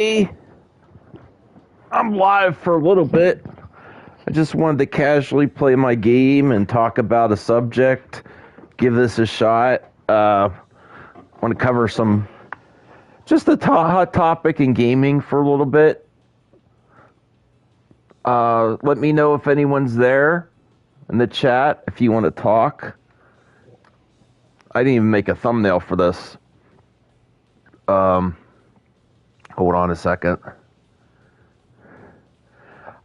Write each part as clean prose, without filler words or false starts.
Hey, I'm live for a little bit. I just wanted to casually play my game and talk about a subject. Give this a shot. Want to cover just a hot topic in gaming for a little bit. Let me know if anyone's there in the chat if you want to talk. I didn't even make a thumbnail for this. Hold on a second.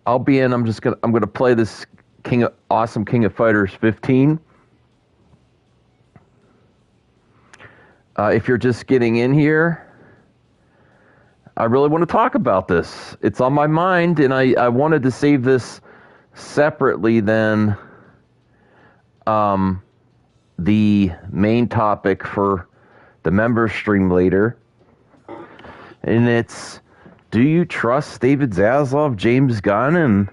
I'm gonna play this King of Fighters 15. If you're just getting in here, I really want to talk about this. It's on my mind, and I wanted to save this separately than the main topic for the member stream later. And it's, do you trust David Zaslav, James Gunn, and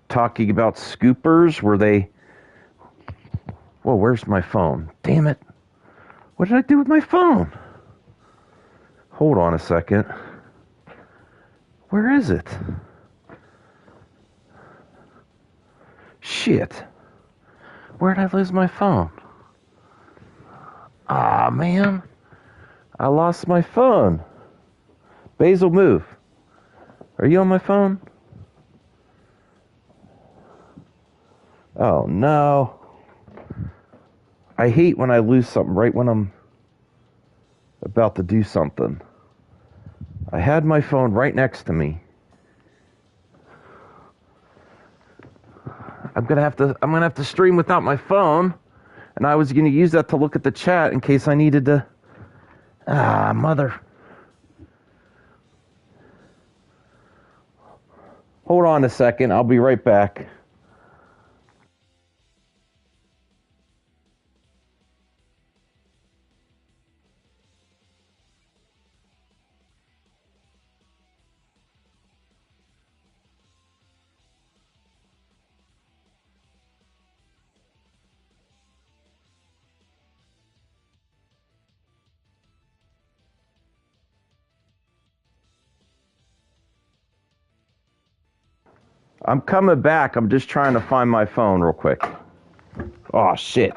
talking about scoopers? Whoa, where's my phone? Damn it. What did I do with my phone? Hold on a second. Where is it? Shit. Where did I lose my phone? Ah, man. I lost my phone. Basil, move. Are you on my phone? Oh, no. I hate when I lose something right when I'm about to do something. I had my phone right next to me. I'm gonna have to stream without my phone, and I was gonna use that to look at the chat in case I needed to. Ah, mother. Hold on a second. I'll be right back. I'm coming back. I'm just trying to find my phone real quick. Oh, shit.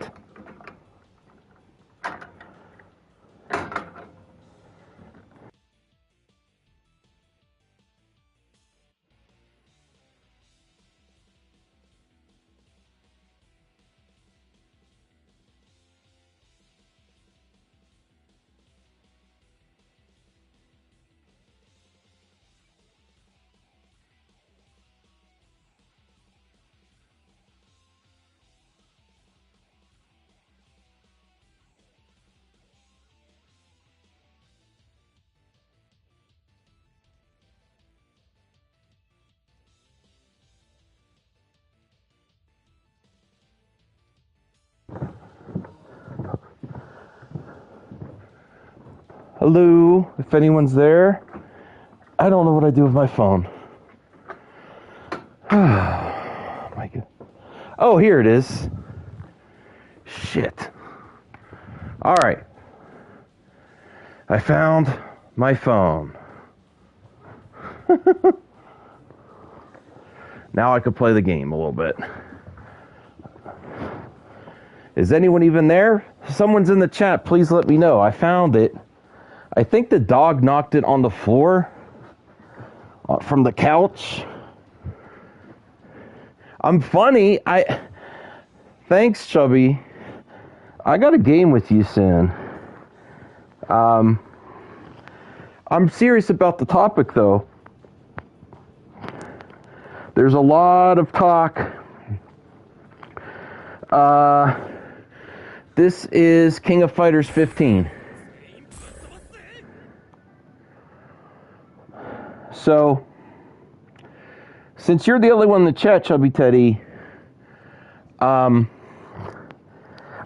Hello, if anyone's there. I don't know what I do with my phone. Oh, my God. Oh, here it is. Shit. All right. I found my phone. Now I could play the game a little bit. Is anyone even there? Someone's in the chat. Please let me know. I found it. I think the dog knocked it on the floor from the couch. I'm funny. Thanks, Chubby. I got a game with you soon. I'm serious about the topic, though. There's a lot of talk. This is King of Fighters 15. So, since you're the only one in the chat, Chubby Teddy, I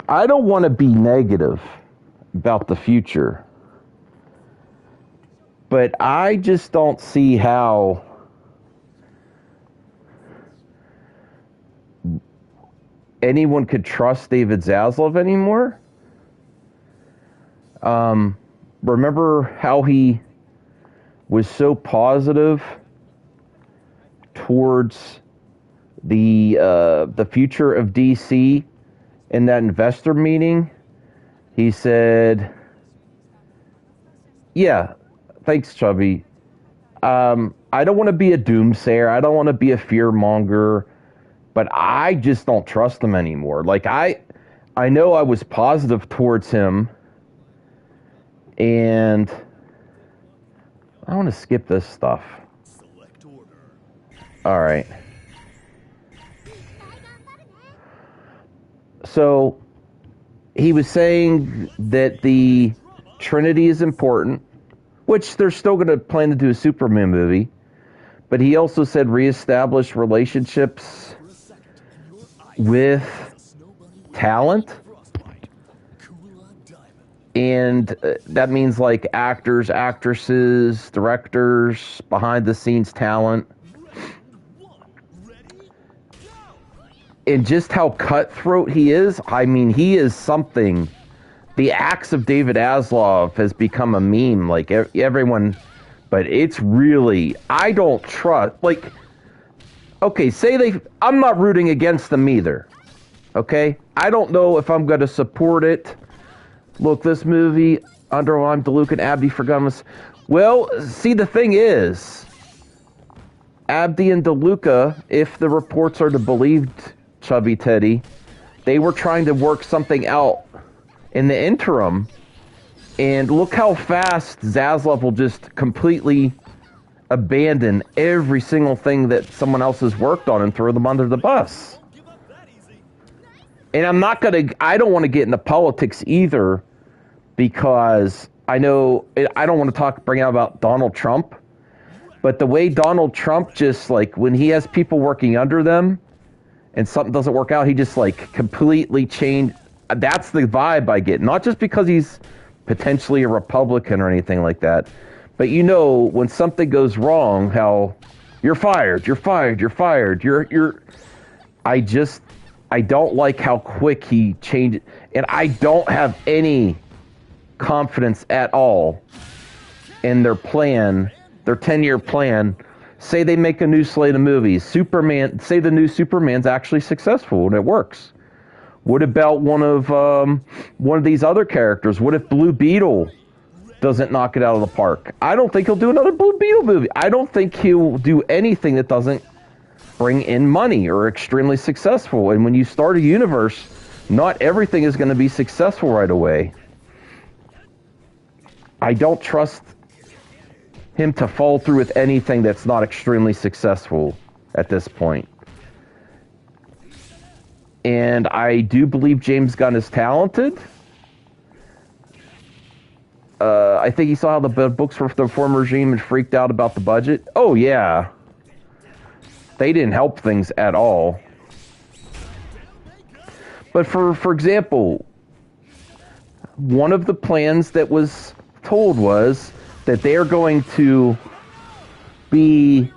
don't want to be negative about the future, but I just don't see how anyone could trust David Zaslav anymore. Remember how he was so positive towards the future of DC in that investor meeting. He said, yeah, thanks, Chubby. I don't want to be a doomsayer. I don't want to be a fearmonger, but I just don't trust him anymore. Like, I know I was positive towards him, and I want to skip this stuff. All right. So he was saying that the Trinity is important, which they're still going to plan to do a Superman movie. But he also said reestablish relationships with talent. And that means like actors, actresses, directors, behind the scenes talent. And just how cutthroat he is, I mean, he is something. The axe of David Zaslav has become a meme, like everyone, but it's really, I don't trust, like, okay, I'm not rooting against them either, okay? I don't know if I'm going to support it. Look, this movie, underlined DeLuca and Abdi for Gunn. Well, see, the thing is, Abdi and DeLuca, if the reports are to be believed, Chubby Teddy, they were trying to work something out in the interim, and look how fast Zaslav will just completely abandon every single thing that someone else has worked on and throw them under the bus. And I don't want to get into politics either, because I know, I don't want to bring out about Donald Trump, but the way Donald Trump just, like, when he has people working under them, and something doesn't work out, he just, like, completely changed. That's the vibe I get. Not just because he's potentially a Republican or anything like that, but you know, when something goes wrong, how you're fired. I don't like how quick he changed, and I don't have any confidence at all in their plan, their 10-year plan. Say they make a new slate of movies. Say the new Superman's actually successful and it works. What about one of these other characters? What if Blue Beetle doesn't knock it out of the park? I don't think he'll do another Blue Beetle movie. I don't think he'll do anything that doesn't bring in money or extremely successful. And when you start a universe, not everything is going to be successful right away. I don't trust him to follow through with anything that's not extremely successful at this point. And I do believe James Gunn is talented. I think he saw how the books for the former regime and freaked out about the budget. Oh, yeah. They didn't help things at all. But for example, one of the plans that was told was that they are going to be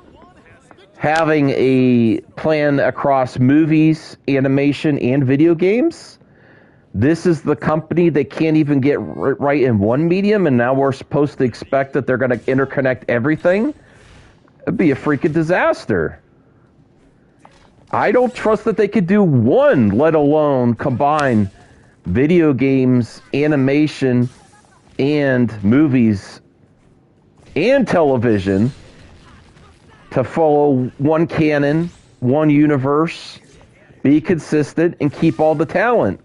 having a plan across movies, animation, and video games. This is the company that can't even get right in one medium, and now we're supposed to expect that they're going to interconnect everything? It'd be a freaking disaster. I don't trust that they could do one, let alone combine video games, animation, and movies and television to follow one canon, one universe, be consistent, and keep all the talent.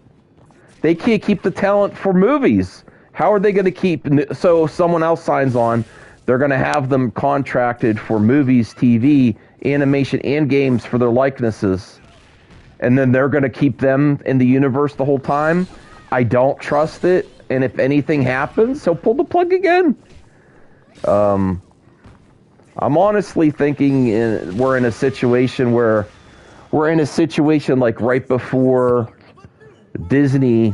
They can't keep the talent for movies. How are they going to keep... So if someone else signs on, they're going to have them contracted for movies, TV, animation, and games for their likenesses. And then they're going to keep them in the universe the whole time. I don't trust it. And if anything happens, he'll pull the plug again. I'm honestly thinking we're in a situation like right before Disney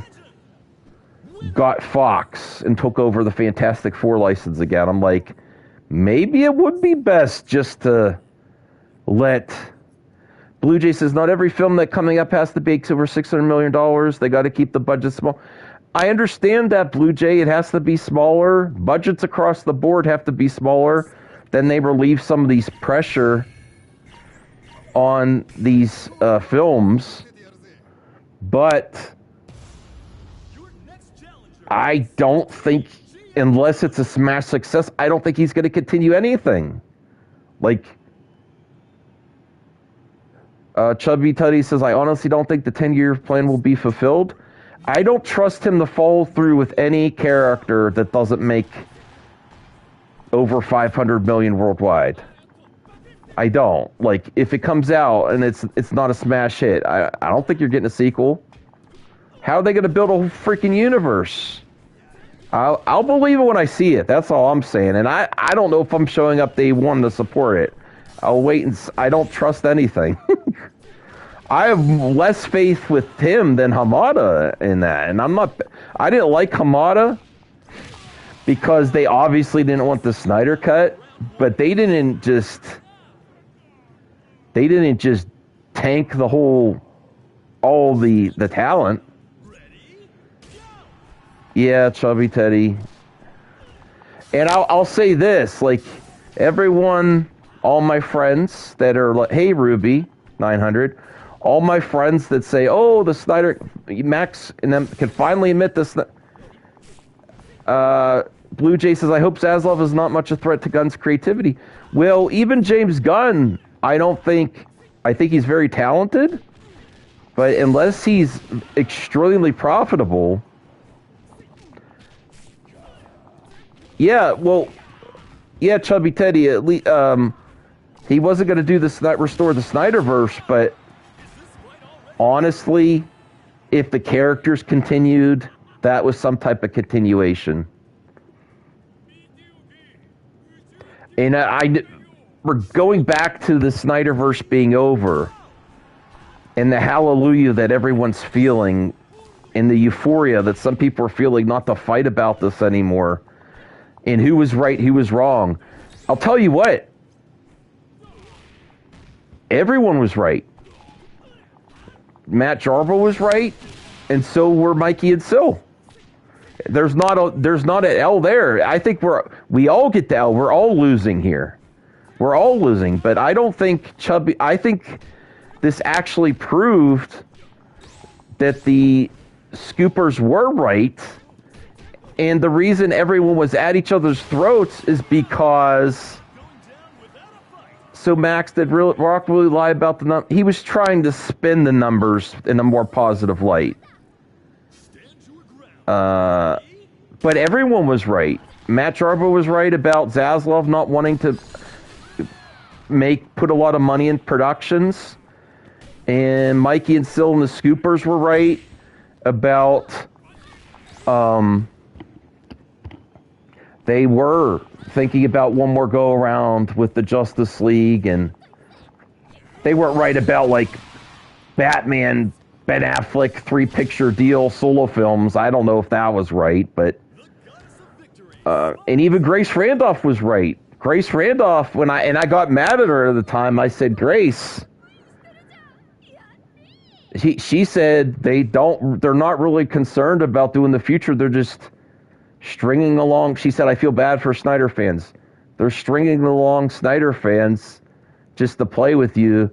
got Fox and took over the Fantastic Four license again. I'm like, maybe it would be best just to let... Blue Jay says, not every film that coming up has to be over $600 million. They got to keep the budget small. I understand that, Blue Jay. It has to be smaller. Budgets across the board have to be smaller. then they relieve some of these pressure on these films. But I don't think, unless it's a smash success, I don't think he's going to continue anything. Like, Chubby Tutty says, I honestly don't think the 10-year plan will be fulfilled. I don't trust him to follow through with any character that doesn't make over 500 million worldwide. I don't. Like, if it comes out and it's not a smash hit, I don't think you're getting a sequel. How are they going to build a whole freaking universe? I'll believe it when I see it. That's all I'm saying. And I don't know if I'm showing up day one to support it. I'll wait and I don't trust anything. I have less faith with him than Hamada in that. And I didn't like Hamada because they obviously didn't want the Snyder cut, but they didn't just tank all the talent. Yeah, Chubby Teddy. And I'll say this, like, everyone, all my friends that are like, hey, Ruby 900, all my friends that say, oh, the Snyder, Max and them can finally admit this. Blue Jay says, I hope Zaslav is not much a threat to Gunn's creativity. Well, even James Gunn, I think he's very talented, but unless he's extremely profitable. Yeah, well, yeah, Chubby Teddy, at least, he wasn't going to do this, restore the Snyderverse, but honestly, if the characters continued, that was some type of continuation. And we're going back to the Snyderverse being over, and the hallelujah that everyone's feeling, and the euphoria that some people are feeling not to fight about this anymore, and who was right, who was wrong. I'll tell you what, everyone was right. Matt Jarbo was right, and so were Mikey and Sil. There's not an L there. I think we all get the L. We're all losing here. We're all losing, but I don't think I think this actually proved that the Scoopers were right, and the reason everyone was at each other's throats is because so Max did Rock really lie about the number. He was trying to spin the numbers in a more positive light. But everyone was right. Matt Jarbo was right about Zaslav not wanting to put a lot of money in productions, and Mikey and Sil and the Scoopers were right about they were thinking about one more go around with the Justice League, and they weren't right about like Batman, Ben Affleck 3-picture deal solo films. I don't know if that was right, but and even Grace Randolph was right. Grace Randolph, when I got mad at her at the time, I said, Grace, she said they're not really concerned about doing the future. They're just stringing along. She said, I feel bad for Snyder fans. They're stringing along Snyder fans just to play with you,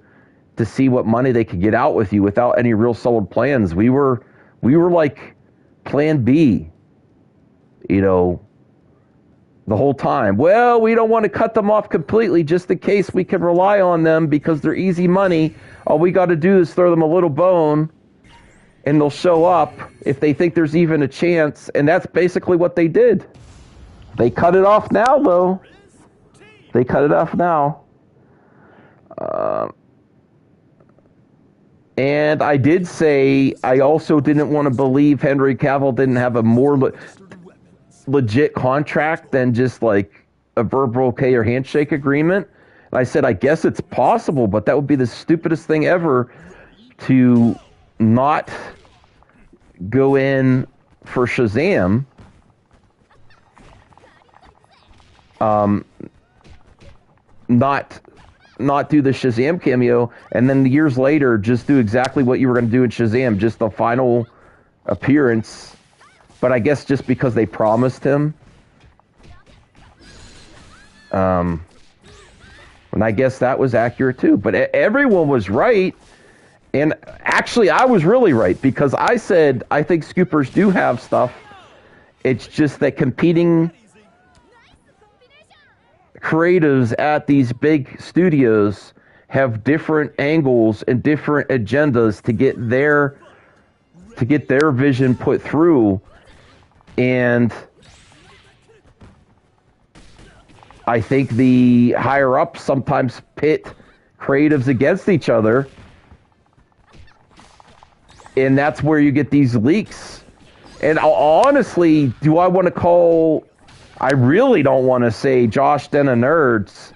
to see what money they could get out with you without any real solid plans. We were like plan B, the whole time. Well, we don't want to cut them off completely just in case we can rely on them because they're easy money. All we got to do is throw them a little bone and they'll show up if they think there's even a chance. And that's basically what they did. They cut it off now, though. They cut it off now. And I did say I also didn't want to believe Henry Cavill didn't have a more legit contract than just like a verbal okay or handshake agreement. And I said, I guess it's possible, but that would be the stupidest thing ever to not go in for Shazam. Not do the Shazam cameo, and then years later just do exactly what you were going to do in Shazam, just the final appearance. But I guess just because they promised him. And I guess that was accurate too. But everyone was right. And actually, I was really right because I said I think scoopers do have stuff. It's just that competing creatives at these big studios have different angles and different agendas to get their vision put through. And I think the higher ups sometimes pit creatives against each other. And that's where you get these leaks. And honestly, do I want to call... I really don't want to say Josh Den of Nerds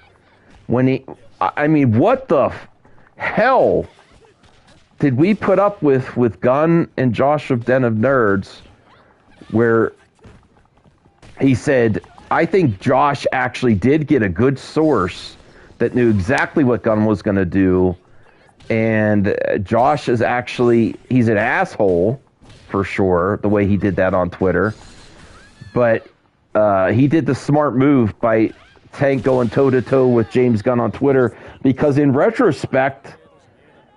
when he... I mean, what the hell did we put up with Gunn and Josh of Den of Nerds where he said, I think Josh actually did get a good source that knew exactly what Gunn was going to do. And Josh is actually, he's an asshole for sure, the way he did that on Twitter. But he did the smart move by Tank going toe-to-toe with James Gunn on Twitter, because in retrospect,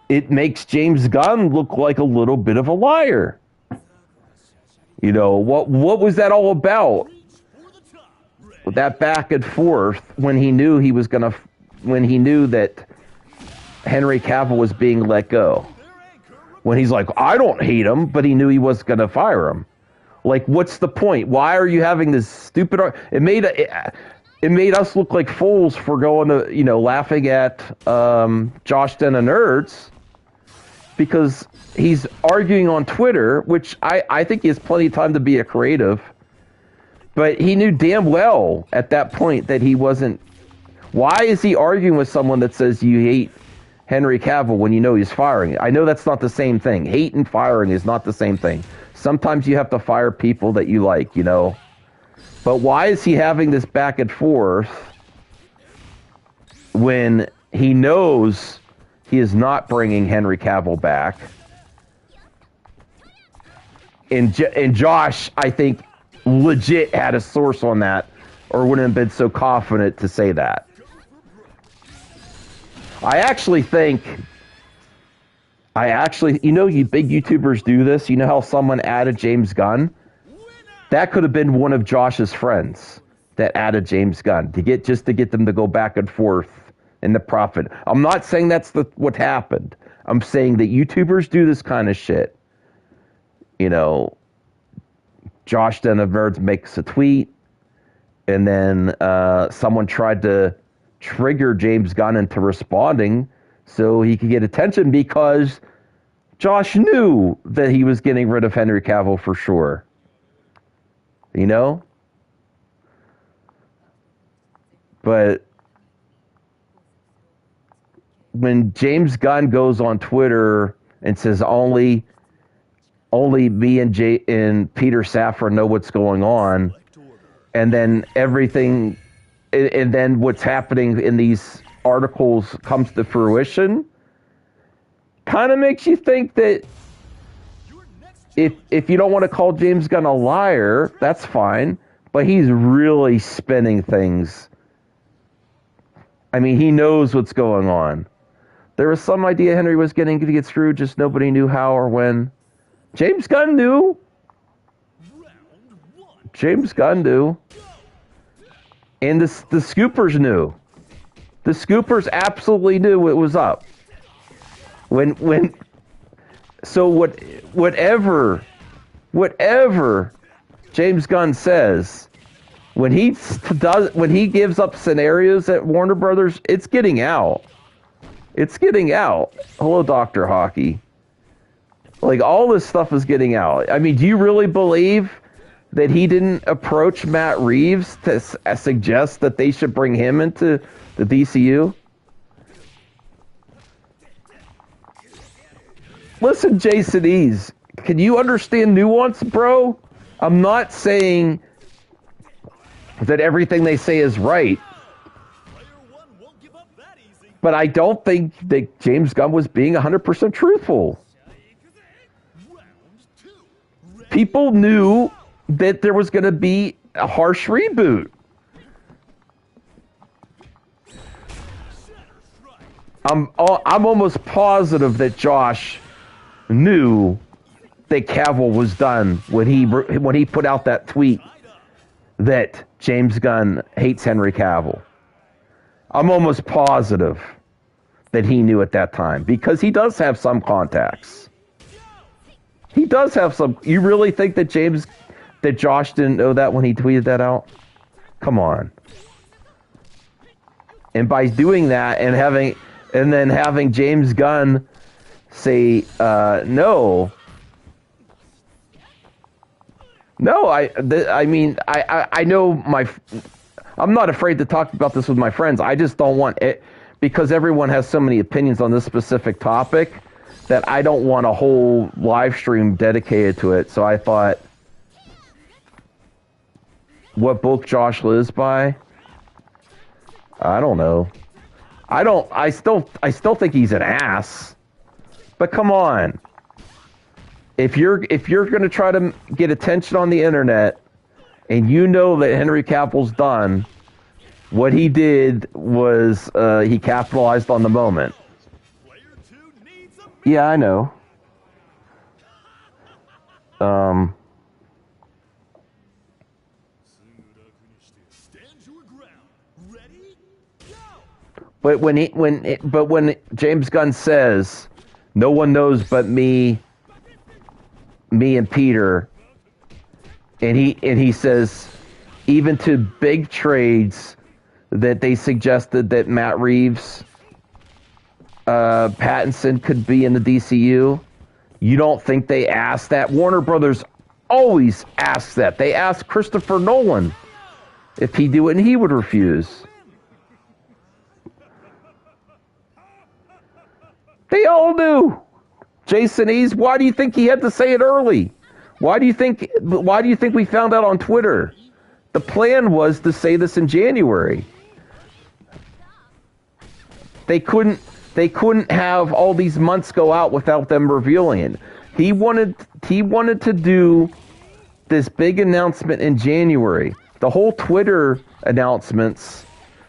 it makes James Gunn look like a little bit of a liar. You know, what was that all about? That back and forth when he knew that Henry Cavill was being let go. When he's like, I don't hate him, but he knew he was going to fire him. Like, what's the point? Why are you having this stupid... It made us look like fools for going to, you know, laughing at Josh Den of Nerds, because he's arguing on Twitter, which I think he has plenty of time to be a creative, but he knew damn well at that point that he wasn't... Why is he arguing with someone that says you hate Henry Cavill when you know he's firing? I know that's not the same thing. Hate and firing is not the same thing. Sometimes you have to fire people that you like, you know. But why is he having this back and forth when he knows he is not bringing Henry Cavill back? And Josh, I think, legit had a source on that, or wouldn't have been so confident to say that. I actually think, you know, you big YouTubers do this. You know how someone added James Gunn? That could have been one of Josh's friends that added James Gunn to get them to go back and forth in the profit. I'm not saying that's what happened. I'm saying that YouTubers do this kind of shit. You know, Josh Den of Nerds makes a tweet, and then someone tried to trigger James Gunn into responding so he could get attention, because Josh knew that he was getting rid of Henry Cavill for sure. You know? But when James Gunn goes on Twitter and says only me and Peter Safran know what's going on, and then what's happening in these articles comes to fruition, kind of makes you think that if you don't want to call James Gunn a liar, that's fine, but he's really spinning things. I mean, he knows what's going on. There was some idea Henry was going to get screwed, just nobody knew how or when. James Gunn knew. James Gunn knew. And the scoopers knew. The scoopers absolutely knew it was up. So whatever James Gunn says, when he gives up scenarios at Warner Brothers, it's getting out. It's getting out. Hello, Dr. Hockey. Like, all this stuff is getting out. I mean, do you really believe that he didn't approach Matt Reeves to suggest that they should bring him into the DCU? Listen, Jason Ease, can you understand nuance, bro? I'm not saying that everything they say is right, but I don't think that James Gunn was being 100% truthful. People knew that there was going to be a harsh reboot. I'm almost positive that Josh knew that Cavill was done when he put out that tweet that James Gunn hates Henry Cavill. I'm almost positive that he knew at that time because he does have some contacts. He does have some. You really think that Josh didn't know that when he tweeted that out? Come on. And by doing that and then having James Gunn say no. No, I mean, I know I'm not afraid to talk about this with my friends. I just don't want it, because everyone has so many opinions on this specific topic, that I don't want a whole live stream dedicated to it. So I thought, what book Josh lives by? I don't know. I still think he's an ass. But come on. If you're going to try to get attention on the internet, and you know that Henry Cavill's done, what he did was he capitalized on the moment. Yeah, I know. But when James Gunn says, "No one knows but me and Peter," and he says, even to big trades that they suggested that Matt Reeves, Pattinson could be in the DCU. You don't think they asked that? Warner Brothers always asks that. They asked Christopher Nolan if he'd do it, and he would refuse. They all knew. Jason Ease, why do you think he had to say it early? Why do you think we found out on Twitter? The plan was to say this in January. They couldn't have all these months go out without them revealing it. He wanted to do this big announcement in January. The whole Twitter announcements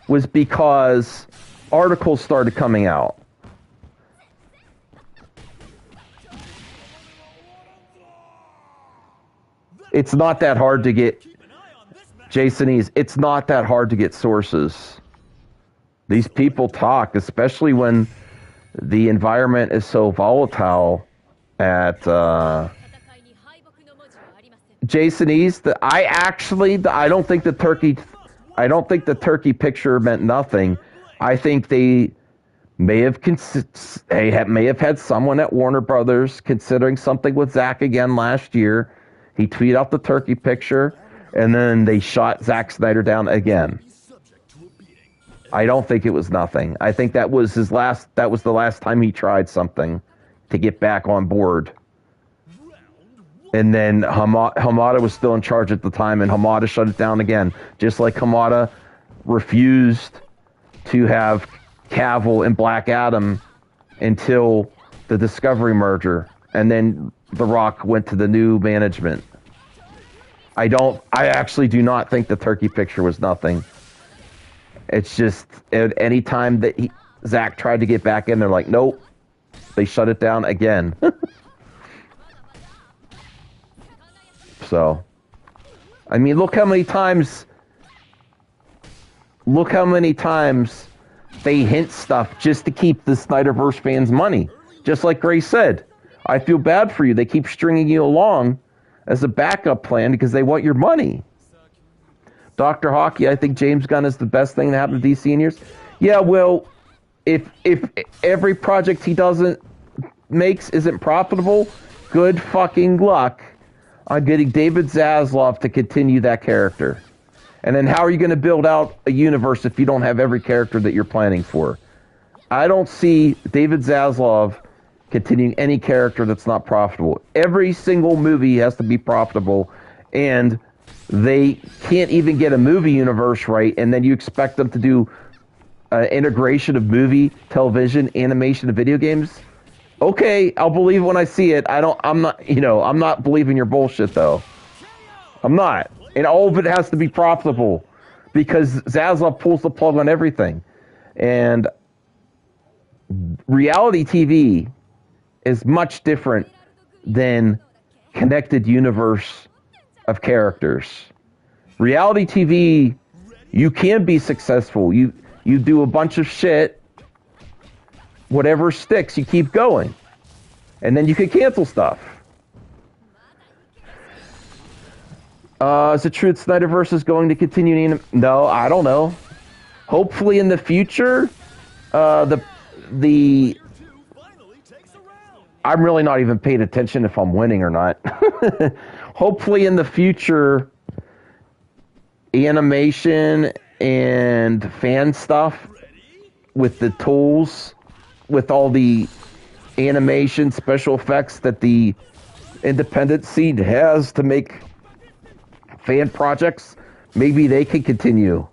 was because articles started coming out. It's not that hard to get, Jason Ease, it's not that hard to get sources. These people talk, especially when the environment is so volatile at Jason Ease. I don't think the turkey picture meant nothing. I think they may have had someone at Warner Brothers considering something with Zack again last year. He tweeted out the turkey picture, and then they shot Zack Snyder down again. I don't think it was nothing. I think that was the last time he tried something to get back on board. And then Hamada was still in charge at the time, and Hamada shut it down again. Just like Hamada refused to have Cavill and Black Adam until the Discovery merger. And then The Rock went to the new management. I actually do not think the turkey picture was nothing. It's just, at any time that Zack tried to get back in, they're like, nope. They shut it down again. So, I mean, look how many times they hint stuff just to keep the Snyderverse fans' money. Just like Grace said, I feel bad for you. They keep stringing you along as a backup plan because they want your money. Dr. Hockey, I think James Gunn is the best thing to happen to DC in years. Yeah, well, if every project he makes isn't profitable, good fucking luck on getting David Zaslav to continue that character. And then how are you going to build out a universe if you don't have every character that you're planning for? I don't see David Zaslav continuing any character that's not profitable. Every single movie has to be profitable, and they can't even get a movie universe right, and then you expect them to do integration of movie, television, animation, and video games? Okay, I'll believe when I see it. I'm not believing your bullshit, though. I'm not. And all of it has to be profitable, because Zaslav pulls the plug on everything. And reality TV is much different than connected universe of characters. Reality TV, you can be successful. You do a bunch of shit, whatever sticks, you keep going. And then you can cancel stuff. Is it true that Snyderverse is going to continue? No, I don't know. Hopefully in the future, I'm really not even paying attention if I'm winning or not. Hopefully in the future, animation and fan stuff with the tools, with all the animation, special effects that the independent scene has to make fan projects, maybe they can continue.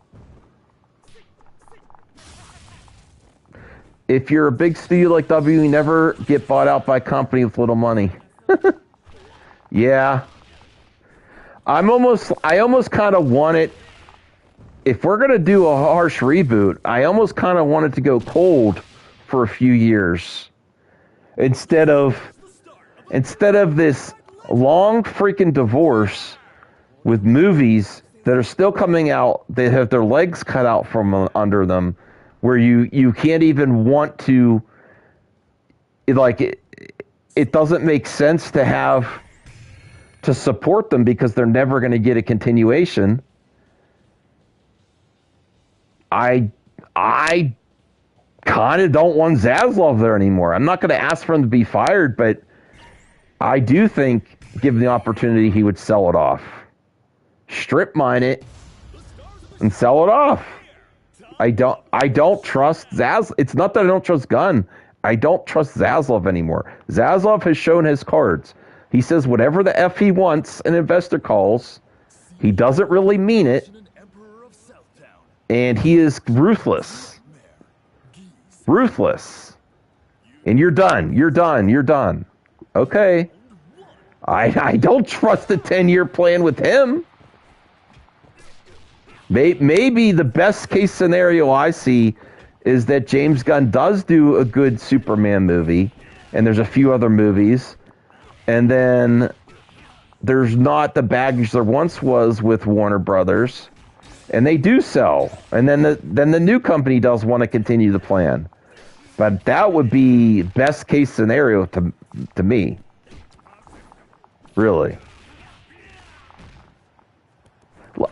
If you're a big studio like W, you never get bought out by a company with little money. Yeah. I almost kind of want it, if we're going to do a harsh reboot, I almost kind of want it to go cold for a few years. Instead of this long freaking divorce with movies that are still coming out, they have their legs cut out from under them, where you can't even want to, it doesn't make sense to support them because they're never going to get a continuation. I kind of don't want Zaslav there anymore. I'm not going to ask for him to be fired, but I do think, given the opportunity, he would sell it off. Strip mine it and sell it off. I don't trust Zaslav. It's not that I don't trust Gunn. I don't trust Zaslav anymore. Zaslav has shown his cards. He says whatever the F he wants an investor calls. He doesn't really mean it. And he is ruthless. Ruthless. And you're done. You're done. You're done. Okay. I don't trust a 10-year plan with him. Maybe the best case scenario I see is that James Gunn does do a good Superman movie, and there's a few other movies, and then there's not the baggage there once was with Warner Brothers, and they do sell, and then the new company does want to continue the plan. But that would be best case scenario to me. Really.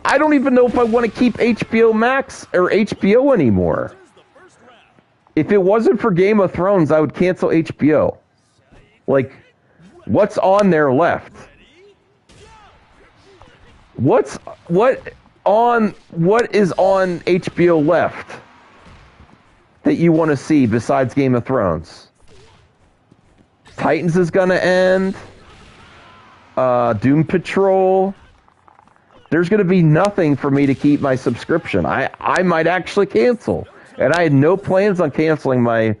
I don't even know if I want to keep HBO Max or HBO anymore. If it wasn't for Game of Thrones, I would cancel HBO. Like, what's on there left? What is on HBO left that you want to see besides Game of Thrones? Titans is gonna end. Doom Patrol. There's going to be nothing for me to keep my subscription. I might actually cancel. And I had no plans on canceling my,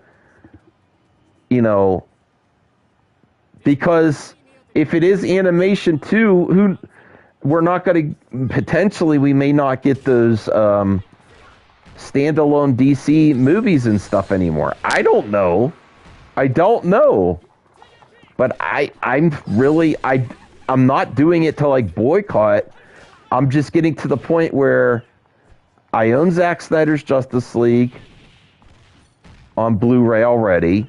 because if it is animation too, we're not going to, potentially we may not get those standalone DC movies and stuff anymore. I don't know. But I'm not doing it to boycott. I'm just getting to the point where I own Zack Snyder's Justice League on Blu-ray already,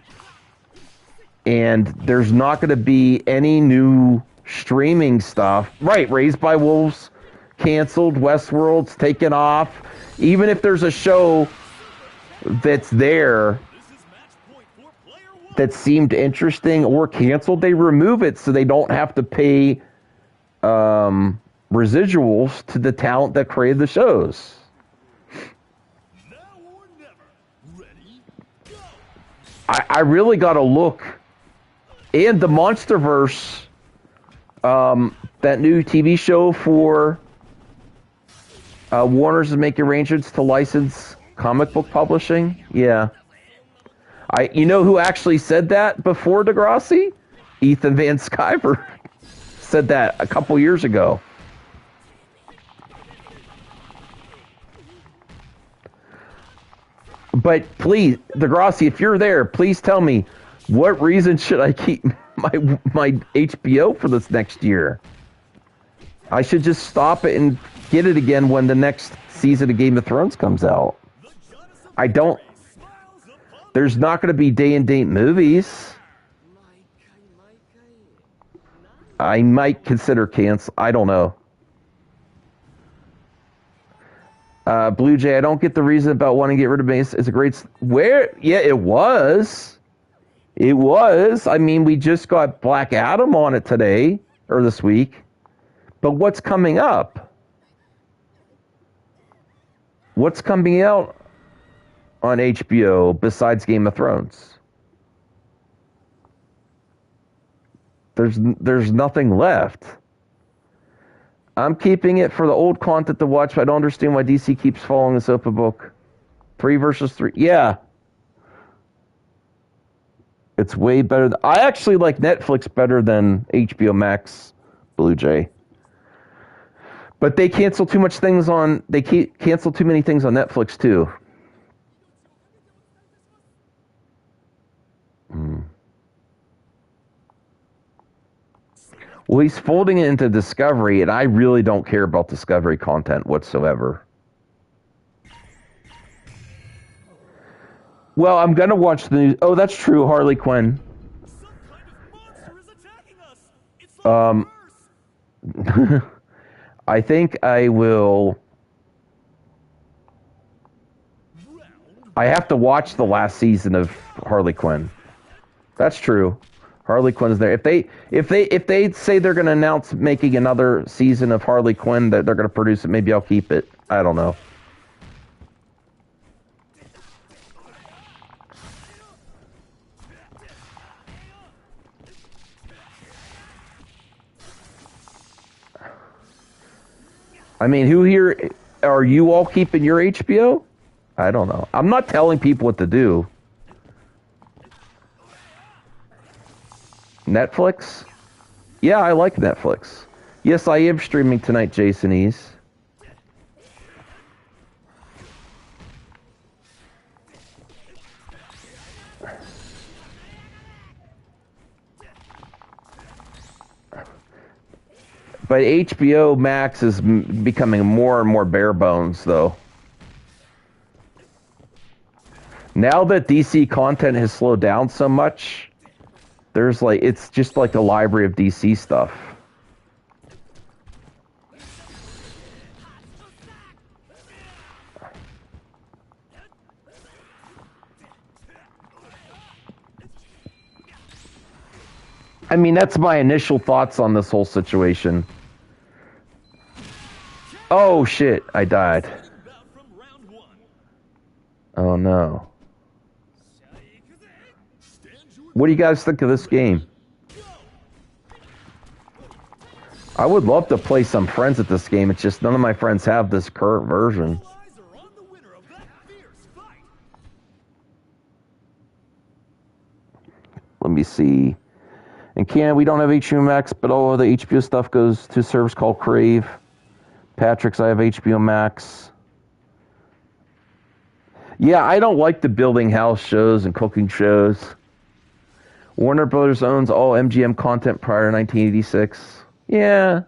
and there's not going to be any new streaming stuff. Right, Raised by Wolves canceled, Westworld's taken off. Even if there's a show that's there that seemed interesting or canceled, they remove it so they don't have to pay residuals to the talent that created the shows. I really got to look. And the Monsterverse, that new TV show for Warner's is making arrangements to license comic book publishing. Yeah. You know who actually said that before Degrassi? Ethan Van Sciver said that a couple years ago. But please, Degrassi, if you're there, please tell me what reason should I keep my HBO for this next year? I should just stop it and get it again when the next season of Game of Thrones comes out. I don't. There's not going to be day and date movies. I might consider cancel. I don't know. Blue Jay, I don't get the reason about wanting to get rid of Mace. It's a great... Where? Yeah, it was. It was. I mean, we just got Black Adam on it today, or this week. But what's coming up? What's coming out on HBO besides Game of Thrones? There's nothing left. I'm keeping it for the old content to watch, but I don't understand why DC keeps following this open book. 3 versus 3. Yeah. It's way better. I actually like Netflix better than HBO Max, Blue Jay. But they cancel too much things on... They cancel too many things on Netflix, too. Well, he's folding it into Discovery, and I really don't care about Discovery content whatsoever. Well, I'm going to watch the news. Oh, that's true, Harley Quinn. Some kind of monster is attacking us. It's like I think I will... I have to watch the last season of Harley Quinn. That's true. Harley Quinn's there. If they say they're going to announce making another season of Harley Quinn, that they're going to produce it, maybe I'll keep it. I don't know. I mean, who here are you all keeping your HBO? I don't know. I'm not telling people what to do. Netflix? Yeah, I like Netflix. Yes, I am streaming tonight, Jason Ease. But HBO Max is becoming more and more bare bones, though. Now that DC content has slowed down so much... There's like, it's just like the library of DC stuff. I mean, that's my initial thoughts on this whole situation. Oh shit, I died. Oh no. What do you guys think of this game? I would love to play some friends at this game. It's just none of my friends have this current version. Let me see. In Canada, we don't have HBO Max, but all of the HBO stuff goes to a service called Crave. Patrick's, I have HBO Max. Yeah, I don't like the building house shows and cooking shows. Warner Brothers owns all MGM content prior to 1986. Yeah.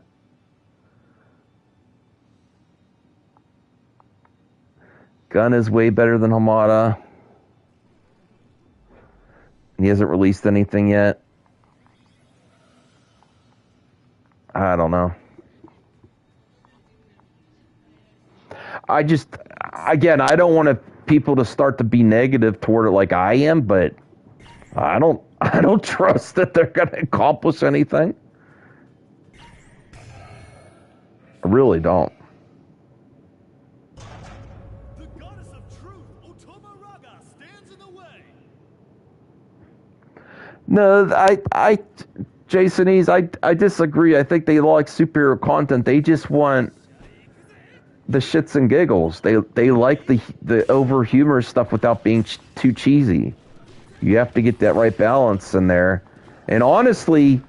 Gunn is way better than Hamada. He hasn't released anything yet. I don't know. I just, again, I don't want people to start to be negative toward it like I am, but I don't trust that they're going to accomplish anything. I really don't. The goddess of truth, Otoma Raga, stands in the way. No, Jason Ease, I disagree. I think they like superhero content. They just want the shits and giggles. They like the over humorous stuff without being too cheesy. You have to get that right balance in there. And honestly,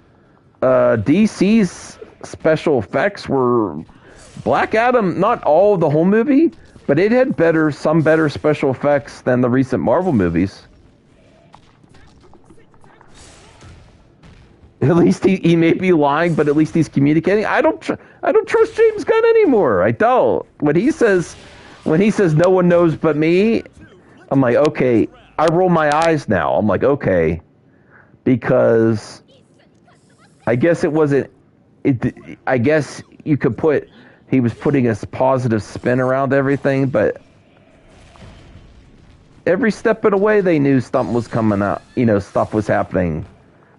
DC's special effects were Black Adam, not all of the whole movie, But it had some better special effects than the recent Marvel movies. At least he may be lying, but at least he's communicating. I don't trust James Gunn anymore. I don't. When he says no one knows but me, I'm like, okay. I roll my eyes now. I'm like, okay, because I guess it wasn't. I guess you could put. He was putting a positive spin around everything, but every step of the way, they knew something was coming out. Stuff was happening.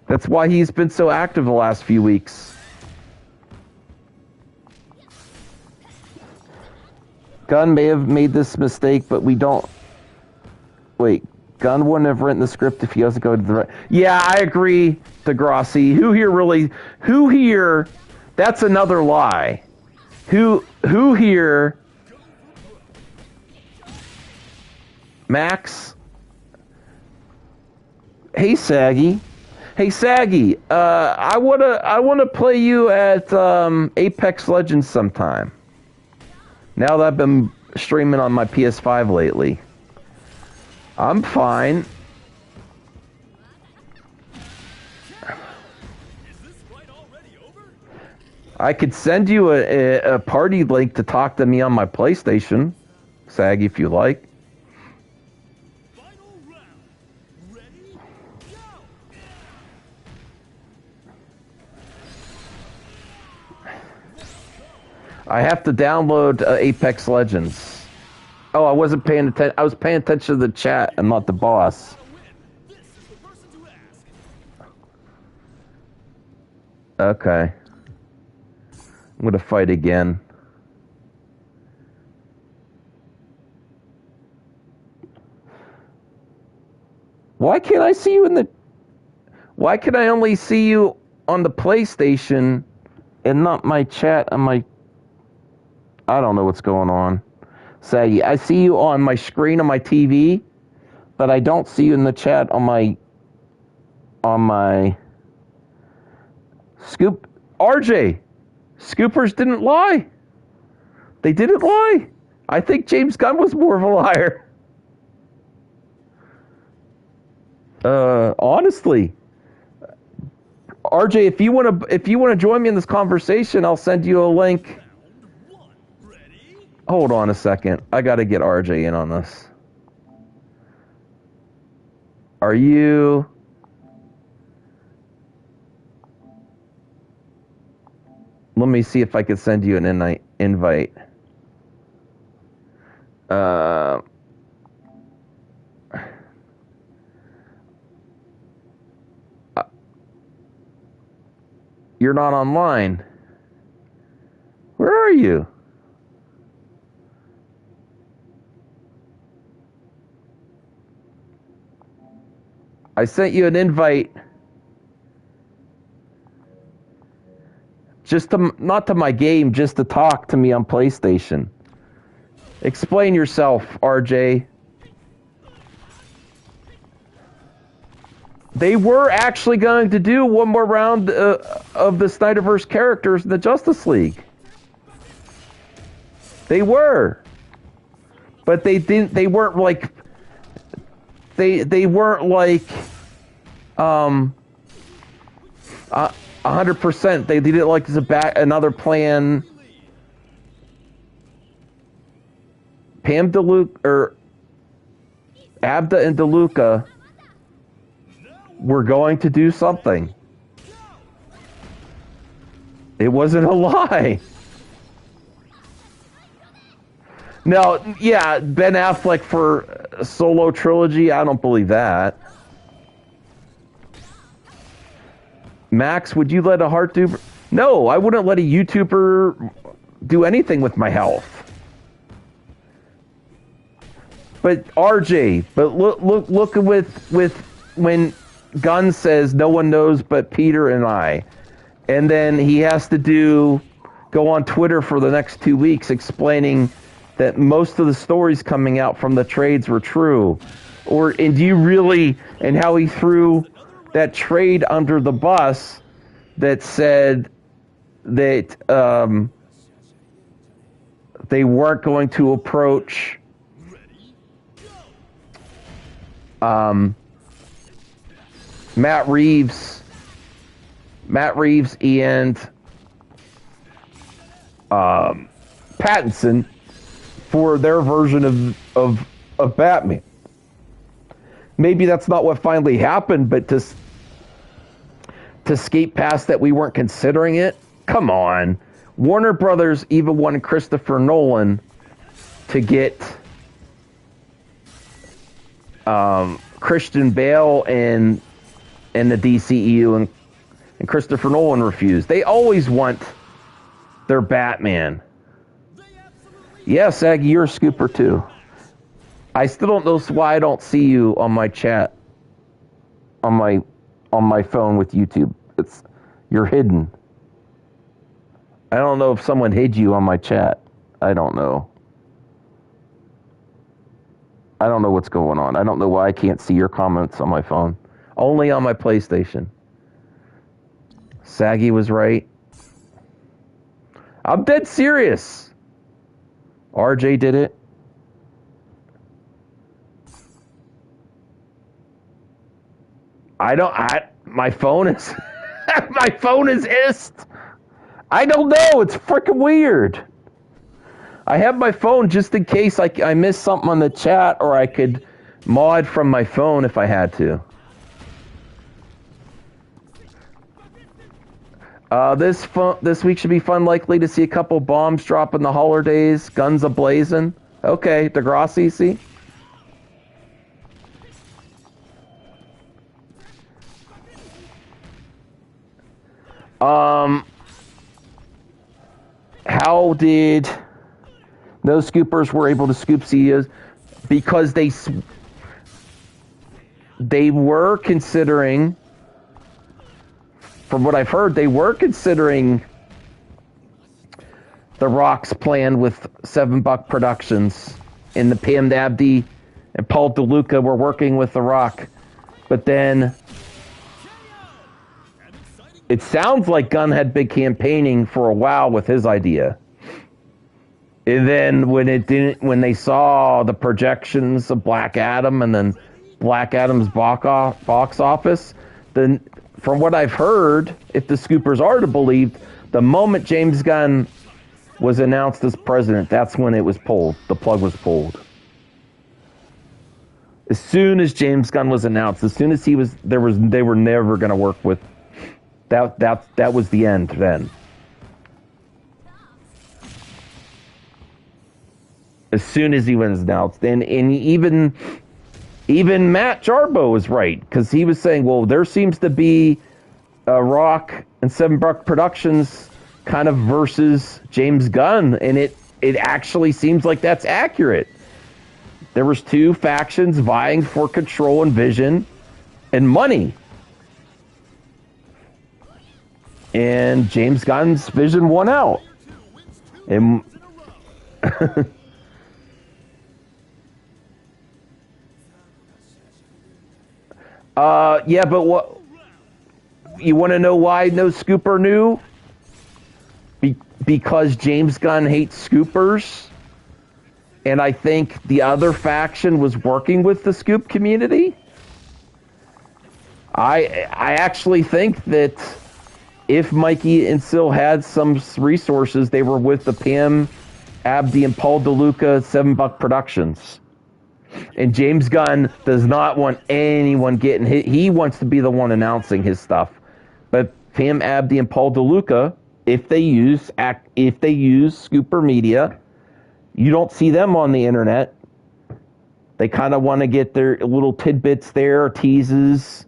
That's why he's been so active the last few weeks. Gunn may have made this mistake, but we don't... Wait, Gunn wouldn't have written the script if he doesn't go to the... Yeah, I agree, Degrassi. Who here... That's another lie. Who here... Max? Hey, Saggy. Hey, Saggy, I wanna play you at Apex Legends sometime. Now that I've been streaming on my PS5 lately. I'm fine. Is this fight already over? I could send you a party link to talk to me on my PlayStation, Saggy, if you like. Final round. Ready? Go! I have to download Apex Legends. Oh, I wasn't paying attention. I was paying attention to the chat and not the boss. This is the person to ask. Okay. I'm gonna fight again. Why can't I see you in the... Why can I only see you on the PlayStation and not my chat on my... I don't know what's going on. Saggy, I see you on my screen on my TV, but I don't see you in the chat on my Scoop. RJ, Scoopers didn't lie. They didn't lie. I think James Gunn was more of a liar. Honestly, RJ, if you want to join me in this conversation, I'll send you a link. Round one. Ready? Hold on a second. I got to get RJ in on this. Are you... Let me see if I can send you an invite. You're not online. Where are you? I sent you an invite. Just to, not to my game, just to talk to me on PlayStation. Explain yourself, RJ. They were actually going to do one more round of the Snyderverse characters in the Justice League. They were. But they didn't, they weren't like, they weren't like, 100%. They didn't like another plan. Pam DeLuca, or Abda and DeLuca were going to do something. It wasn't a lie. Now, yeah, Ben Affleck for a solo trilogy, I don't believe that. Max, would you let a heart do... No, I wouldn't let a YouTuber do anything with my health. But RJ, but look with when Gunn says no one knows but Peter and I, and then he has to go on Twitter for the next 2 weeks explaining that most of the stories coming out from the trades were true, and do you really, and how he threw that trade under the bus that said that they weren't going to approach Matt Reeves and Pattinson for their version of Batman. Maybe that's not what finally happened, but to skate past that we weren't considering it, come on. Warner Brothers even wanted Christopher Nolan to get Christian Bale in the DCEU, and Christopher Nolan refused. They always want their Batman. Yeah, Saggy, you're a scooper too. I still don't know why I don't see you on my chat on my phone with YouTube. You're hidden. I don't know if someone hid you on my chat. I don't know. I don't know what's going on. I don't know why I can't see your comments on my phone. Only on my PlayStation. Saggy was right. I'm dead serious. RJ did it. My phone is my phone is ist. I don't know. It's freaking weird. I have my phone just in case I missed something on the chat, or I could mod from my phone if I had to. This week should be fun. Likely to see a couple bombs drop in the holidays. Guns a-blazing. Okay, Degrassi, see? How did those scoopers were able to scoop CEOs? Because they were considering, from what I've heard, they were considering The Rock's plan with $7 Productions, and the Pam Abdi and Paul DeLuca were working with The Rock. But then it sounds like Gunn had been campaigning for a while with his idea. And then when they saw the projections of Black Adam and then Black Adam's box office, then from what I've heard, if the scoopers are to believe, the moment James Gunn was announced as president, that's when it was pulled. The plug was pulled. As soon as James Gunn was announced, as soon as they were never going to work with. That was the end then. As soon as he was announced, and even Matt Jarbo was right, because he was saying, well, there seems to be a Rock and $7 Productions kind of versus James Gunn, and it actually seems like that's accurate. There was two factions vying for control and vision and money. And James Gunn's vision won out. And yeah, but what you want to know why no scooper knew? Because James Gunn hates scoopers, and I think the other faction was working with the scoop community. I actually think that if Mikey and Sil had some resources, they were with the Pam Abdi and Paul DeLuca $7 Productions. And James Gunn does not want anyone getting hit. He wants to be the one announcing his stuff. But Pam Abdi and Paul DeLuca, if they use Scooper Media, you don't see them on the internet. They kind of want to get their little tidbits there, teases.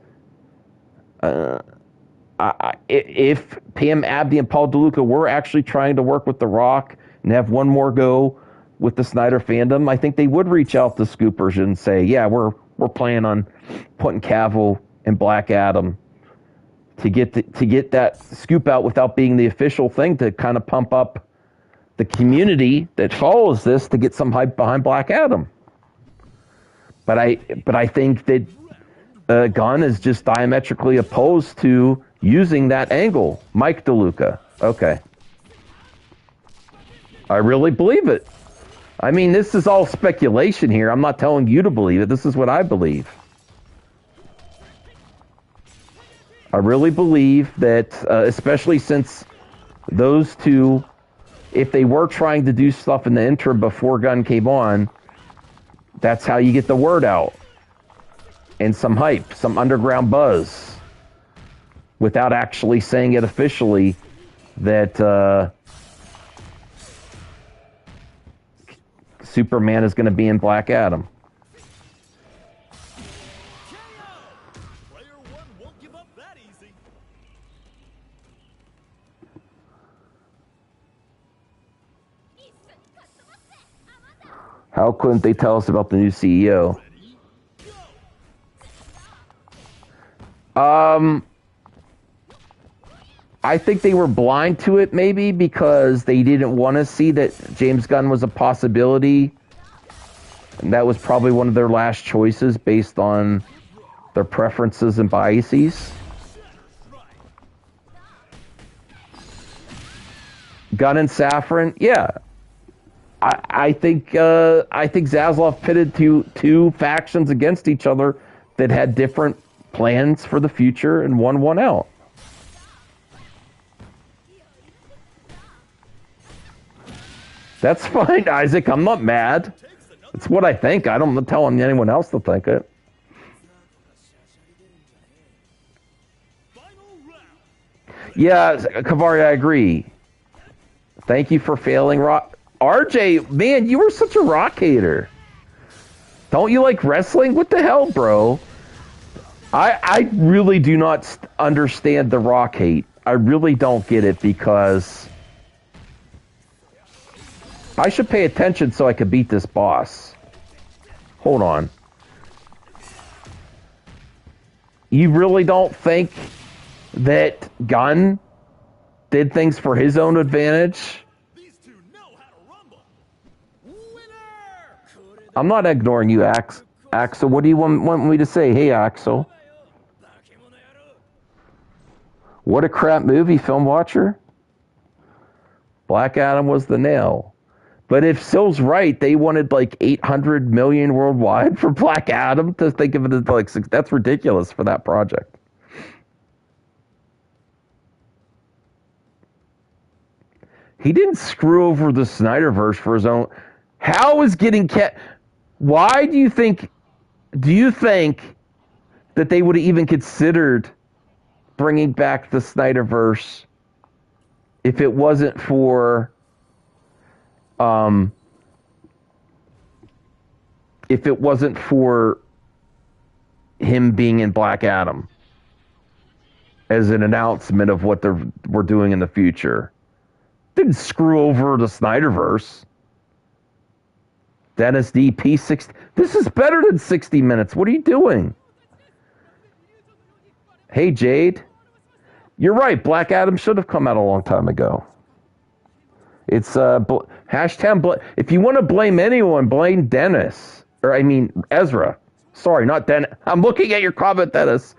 If Pam Abdi and Paul DeLuca were actually trying to work with The Rock and have one more go with the Snyder fandom, I think they would reach out to scoopers and say, yeah, we're planning on putting Cavill and Black Adam to get that scoop out without being the official thing, to kind of pump up the community that follows this, to get some hype behind Black Adam. But I think that Gunn is just diametrically opposed to using that angle. Mike DeLuca. Okay. I really believe it. I mean, this is all speculation here. I'm not telling you to believe it. This is what I believe. I really believe that, especially since those two, if they were trying to do stuff in the interim before Gunn came on, that's how you get the word out. And some hype, some underground buzz. Without actually saying it officially that Superman is going to be in Black Adam. Player one won't give up that easy. How couldn't they tell us about the new CEO? I think they were blind to it, maybe, because they didn't want to see that James Gunn was a possibility. And that was probably one of their last choices based on their preferences and biases. Gunn and Safran, yeah. I think Zaslav pitted two factions against each other that had different plans for the future and won out. That's fine, Isaac. I'm not mad. It's what I think. I'm not telling anyone else to think it. Yeah, Kavari, I agree. Thank you for failing Rock. RJ, man, you were such a Rock hater. Don't you like wrestling? What the hell, bro? I really do not understand the Rock hate. I really don't get it because I should pay attention so I could beat this boss. Hold on. You really don't think that Gunn did things for his own advantage? These two know how to rumble. Winner! I'm not ignoring you, Axel. What do you want me to say? Hey, Axel. What a crap movie, film watcher. Black Adam was the nail. But if Sill's right, they wanted like 800 million worldwide for Black Adam to think of it as like that's ridiculous for that project. He didn't screw over the Snyderverse for his own. How is getting Why do you think that they would have even considered bringing back the Snyderverse if it wasn't for him being in Black Adam as an announcement of what we're doing in the future? Didn't screw over the Snyderverse. Dennis D. P6. This is better than 60 Minutes. What are you doing? Hey, Jade. You're right. Black Adam should have come out a long time ago. It's hashtag. If you want to blame anyone, blame Dennis. Or I mean Ezra. Sorry, not Dennis. I'm looking at your comment, Dennis.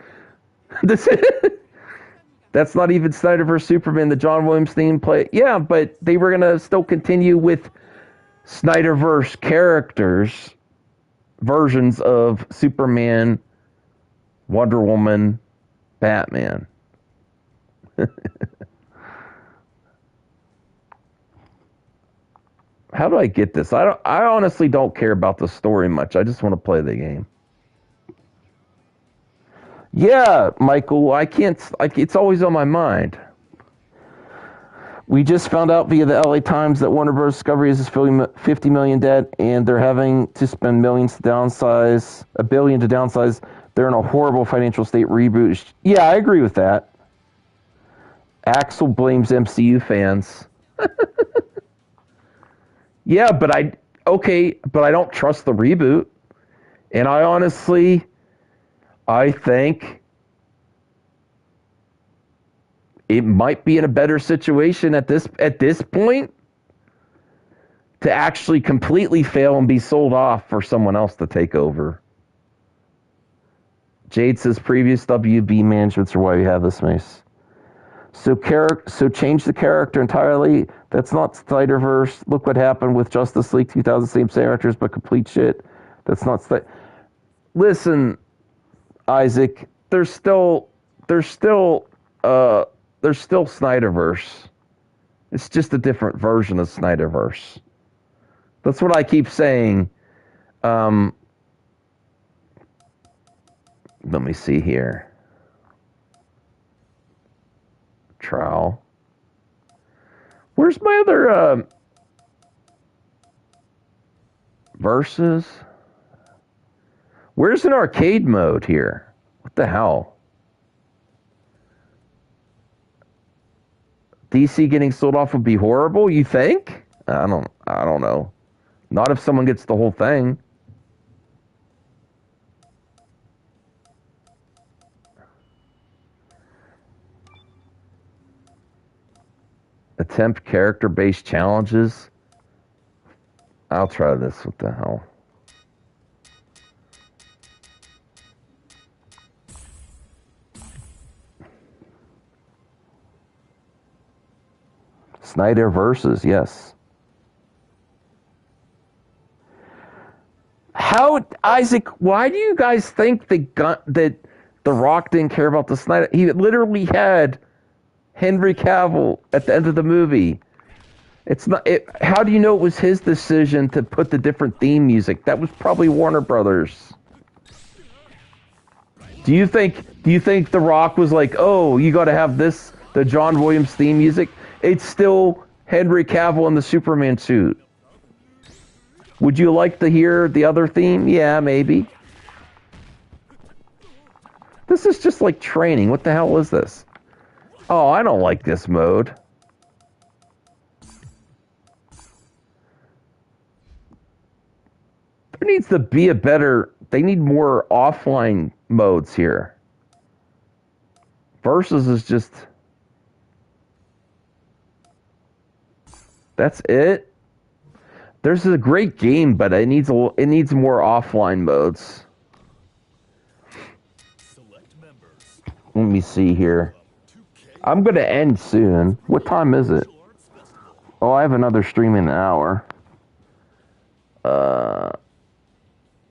That's not even Snyderverse Superman, the John Williams theme play. Yeah, but they were going to still continue with Snyderverse characters, versions of Superman, Wonder Woman, Batman. How do I get this? I honestly don't care about the story much. I just want to play the game. Yeah, Michael, I can't. It's always on my mind. We just found out via the LA Times that Warner Bros. Discovery is $50 million debt, and they're having to spend millions to downsize, $1 billion to downsize. They're in a horrible financial state. Reboot. Yeah, I agree with that. Axel blames MCU fans. Yeah, but I don't trust the reboot, and I think it might be in a better situation at this point to actually completely fail and be sold off for someone else to take over. Jade says previous WB managements are why we have this, Mace. So change the character entirely. That's not Snyderverse. Look what happened with Justice League 2000, same characters but complete shit. That's not Listen, Isaac, there's still Snyderverse. It's just a different version of Snyderverse. That's what I keep saying. Let me see here. Trial. Where's my other verses? Where's an arcade mode here? What the hell? DC getting sold off would be horrible, you think? I don't know. Not if someone gets the whole thing. Attempt character-based challenges. I'll try this. What the hell? Snyderverses, yes. How, Isaac? Why do you guys think that The Rock didn't care about the Snyder? He literally had Henry Cavill at the end of the movie. It's not. How do you know it was his decision to put the different theme music? That was probably Warner Brothers. Do you think The Rock was like, oh, you got to have the John Williams theme music? It's still Henry Cavill in the Superman suit. Would you like to hear the other theme? Yeah, maybe. This is just like training. What the hell is this? Oh, I don't like this mode. There needs to be they need more offline modes here. Versus is just... That's it? There's a great game, but it needs more offline modes. Let me see here. I'm going to end soon. What time is it? Oh, I have another stream in an hour.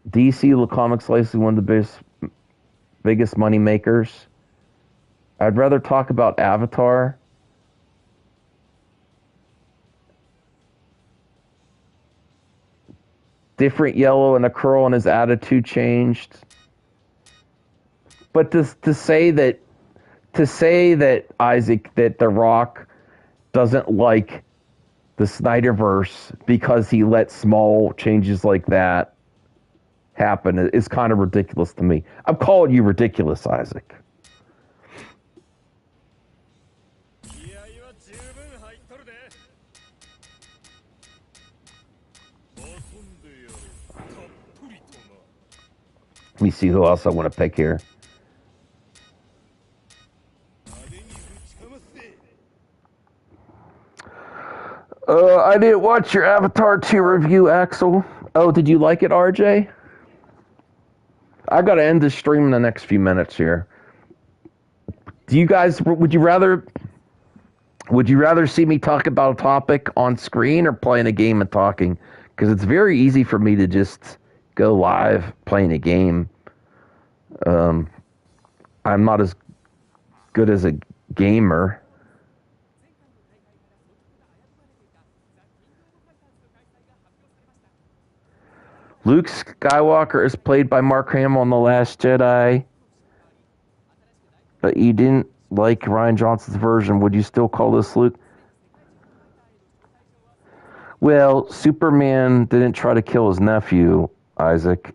DC Comics licensing, one of the biggest money makers. I'd rather talk about Avatar. Different yellow and a curl and his attitude changed. But to say that Isaac, that The Rock doesn't like the Snyderverse because he let small changes like that happen is kind of ridiculous to me. I'm calling you ridiculous, Isaac. Let me see who else I want to pick here. I didn't watch your Avatar 2 review, Axel. Oh, did you like it, RJ? I gotta end this stream in the next few minutes here. Do you guys, would you rather see me talk about a topic on screen or playing a game and talking? Because it's very easy for me to just go live playing a game. I'm not as good as a gamer. Luke Skywalker is played by Mark Hamill in The Last Jedi. But you didn't like Rian Johnson's version. Would you still call this Luke? Well, Superman didn't try to kill his nephew, Isaac.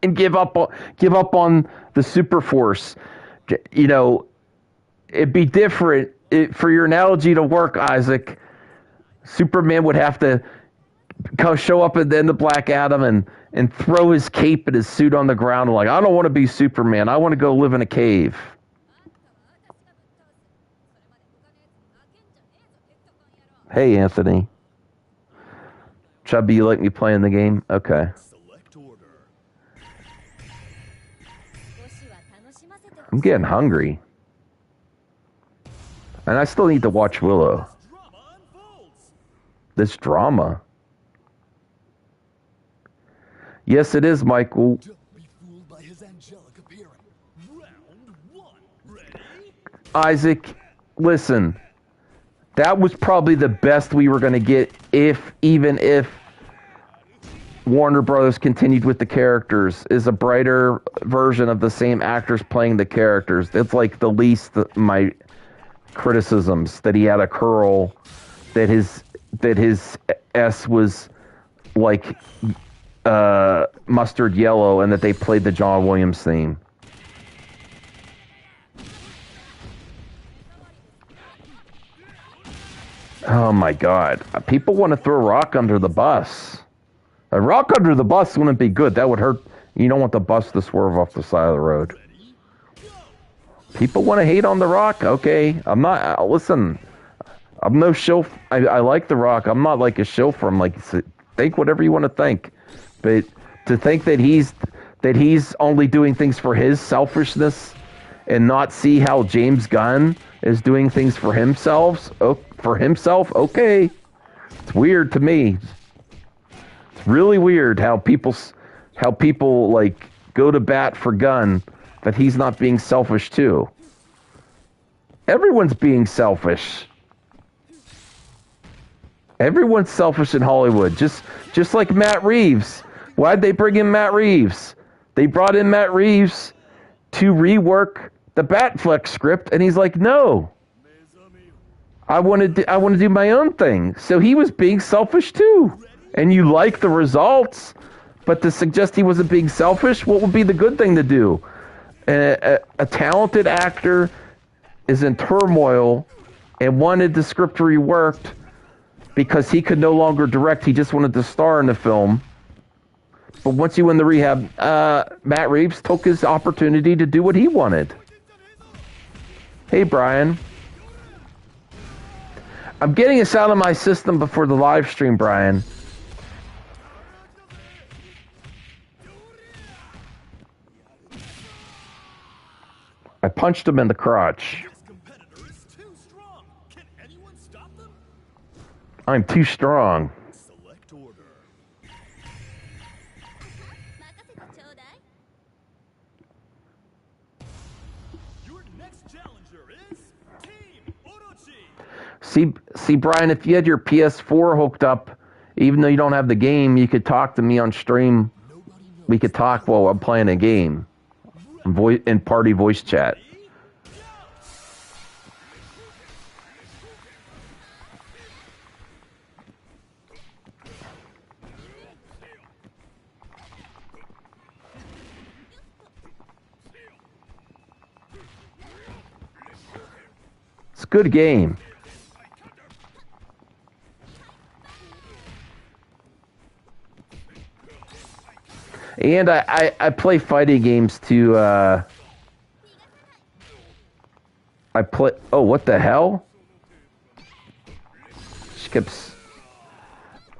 And give up on the Super Force. You know, it'd be different. For your analogy to work, Isaac, Superman would have to show up at the end of Black Adam and throw his cape and his suit on the ground and like, I don't want to be Superman. I want to go live in a cave. Hey, Anthony. Chubby, you like me playing the game? Okay. I'm getting hungry. And I still need to watch Willow. Drama unfolds. This drama. Yes, it is, Michael. Don't be fooled by his angelic appearance. Round one. Ready? Isaac, listen. That was probably the best we were going to get even if Warner Brothers continued with the characters, is a brighter version of the same actors playing the characters. It's like the least of my criticisms, that he had a curl, that his S was like mustard yellow, and that they played the John Williams theme. Oh my God. People want to throw rock under the bus. A rock under the bus wouldn't be good. That would hurt. You don't want the bus to swerve off the side of the road. People want to hate on the Rock. Okay. I'm not. Listen, I'm no shill. I like the Rock. I'm not like a shill for him. Like, think whatever you want to think. But to think that he's only doing things for his selfishness and not see how James Gunn is doing things for himself. Okay. It's weird to me. It's really weird how people like go to bat for Gunn, that he's not being selfish too. Everyone's being selfish. Everyone's selfish in Hollywood. Just like Matt Reeves. Why'd they bring in Matt Reeves? They brought in Matt Reeves to rework the Batfleck script, and he's like, no. I want to do my own thing. So he was being selfish too. And you like the results, but to suggest he wasn't being selfish, what would be the good thing to do? A talented actor is in turmoil and wanted the script reworked because he could no longer direct. He just wanted to star in the film. But once you win the rehab, Matt Reeves took his opportunity to do what he wanted. Hey, Brian. I'm getting this out of my system before the live stream, Brian. I punched him in the crotch. This competitor is too strong. Can anyone stop them? I'm too strong. Select order. Your next challenger is Team Orochi. See, Brian, if you had your PS4 hooked up, even though you don't have the game, you could talk to me on stream. We could talk while I'm playing a game. In party voice chat. It's a good game. And I play fighting games too. I play. Oh, what the hell? Skips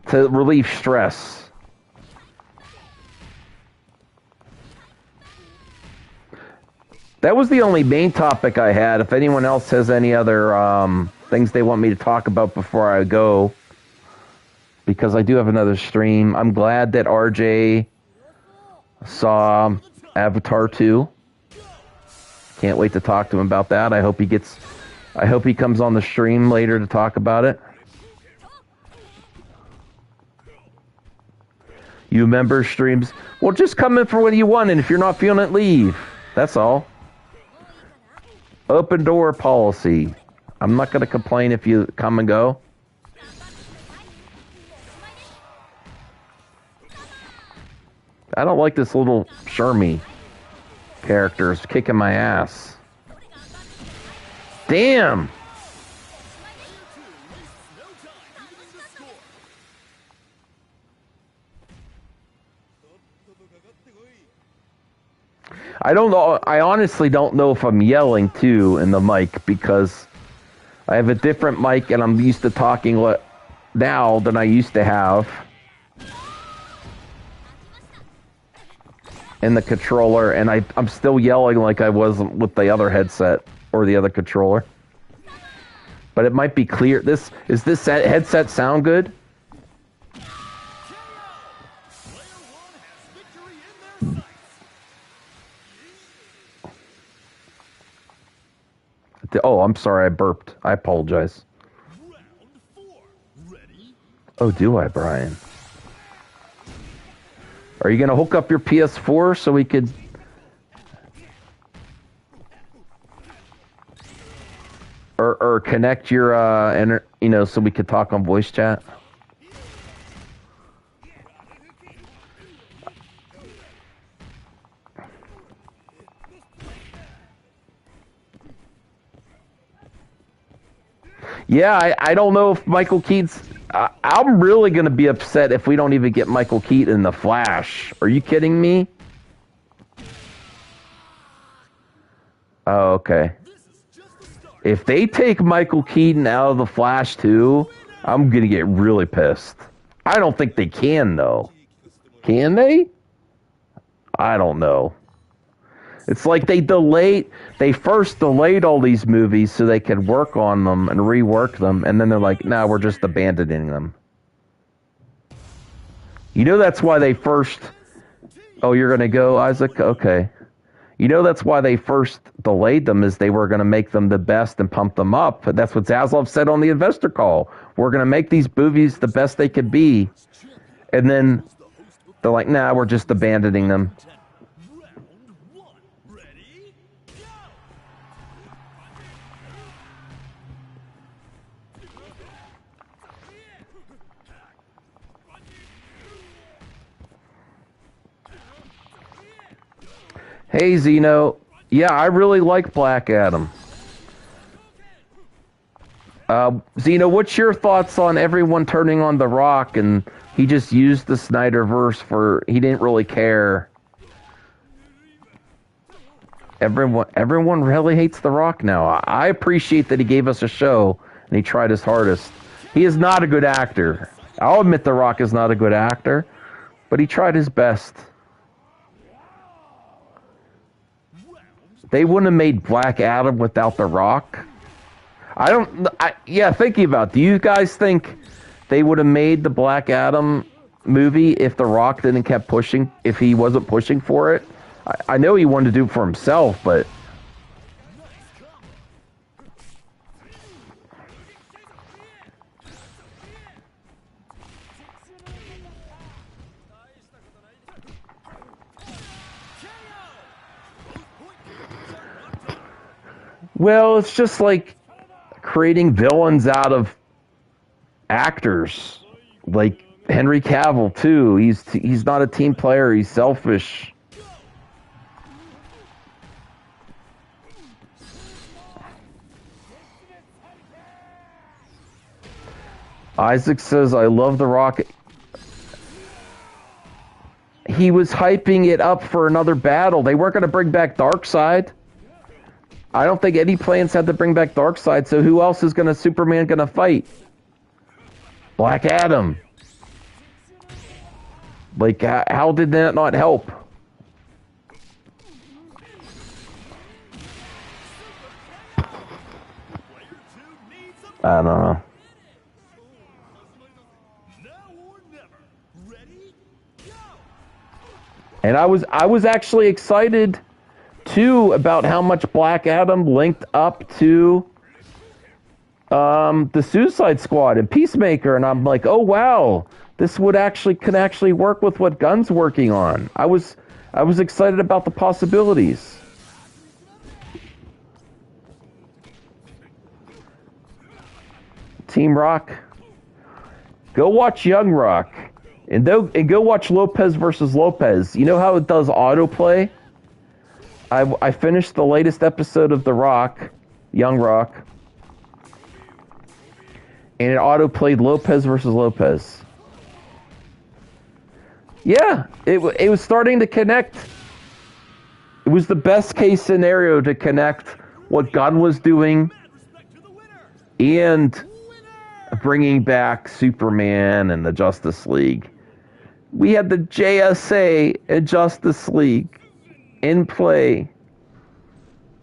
to relieve stress. That was the only main topic I had. If anyone else has any other things they want me to talk about before I go, because I do have another stream. I'm glad that RJ saw Avatar 2. Can't wait to talk to him about that. I hope he comes on the stream later to talk about it. You member streams? Well, just come in for what you want, and if you're not feeling it, leave. That's all. Open door policy. I'm not going to complain if you come and go. I don't like this little Shermie character kicking my ass. Damn! I don't know. I honestly don't know if I'm yelling too in the mic, because I have a different mic and I'm used to talking now than I used to have. In the controller, and I'm still yelling like I was with the other headset or the other controller. but it might be clear. This headset sound good? Oh, I'm sorry, I burped. I apologize. Oh, do I, Brian? Are you gonna hook up your PS4 so we could? Or connect your so we could talk on voice chat. Yeah, I don't know if Michael Keaton's... I'm really going to be upset if we don't even get Michael Keaton in The Flash. Are you kidding me? Oh, okay. If they take Michael Keaton out of The Flash too, I'm going to get really pissed. I don't think they can, though. Can they? I don't know. It's like they first delayed all these movies so they could work on them and rework them, and then they're like, nah, we're just abandoning them. You know that's why they first... Oh, you're going to go, Isaac? Okay. You know that's why they first delayed them, is they were going to make them the best and pump them up. But that's what Zaslav said on the investor call. We're going to make these movies the best they could be. And then they're like, nah, we're just abandoning them. Hey, Zeno. Yeah, I really like Black Adam. Zeno, what's your thoughts on everyone turning on The Rock and he just used the Snyderverse for... He didn't really care. Everyone really hates The Rock now. I appreciate that he gave us a show and he tried his hardest. He is not a good actor. I'll admit The Rock is not a good actor, but he tried his best. They wouldn't have made Black Adam without The Rock. Thinking about it, do you guys think they would have made the Black Adam movie if The Rock didn't kept pushing, if he wasn't pushing for it? I know he wanted to do it for himself, but... Well, it's just like creating villains out of actors. Like Henry Cavill, too. He's not a team player. He's selfish. Isaac says, I love The Rock. He was hyping it up for another battle. They weren't going to bring back Darkseid. I don't think any plans had to bring back Darkseid, so who else is Superman gonna fight? Black Adam. Like, how did that not help? I don't know. And I was actually excited too about how much Black Adam linked up to the Suicide Squad and Peacemaker, and I'm like, oh wow, this can actually work with what Gunn's working on. I was excited about the possibilities. Team Rock, go watch Young Rock, and go watch Lopez versus Lopez. You know how it does autoplay? I finished the latest episode of The Rock, Young Rock, and it auto-played Lopez versus Lopez. Yeah, it was starting to connect. It was the best case scenario to connect what Gunn was doing and bringing back Superman and the Justice League. We had the JSA and Justice League in play,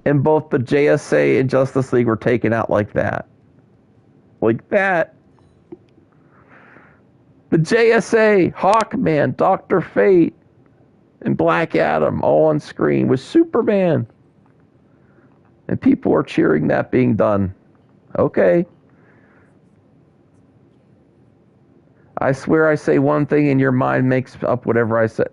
and both the JSA and Justice League were taken out like that. like that. The JSA, Hawkman, Dr. Fate, and Black Adam all on screen with Superman. And people are cheering that being done. Okay. I swear I say one thing and your mind makes up whatever I said.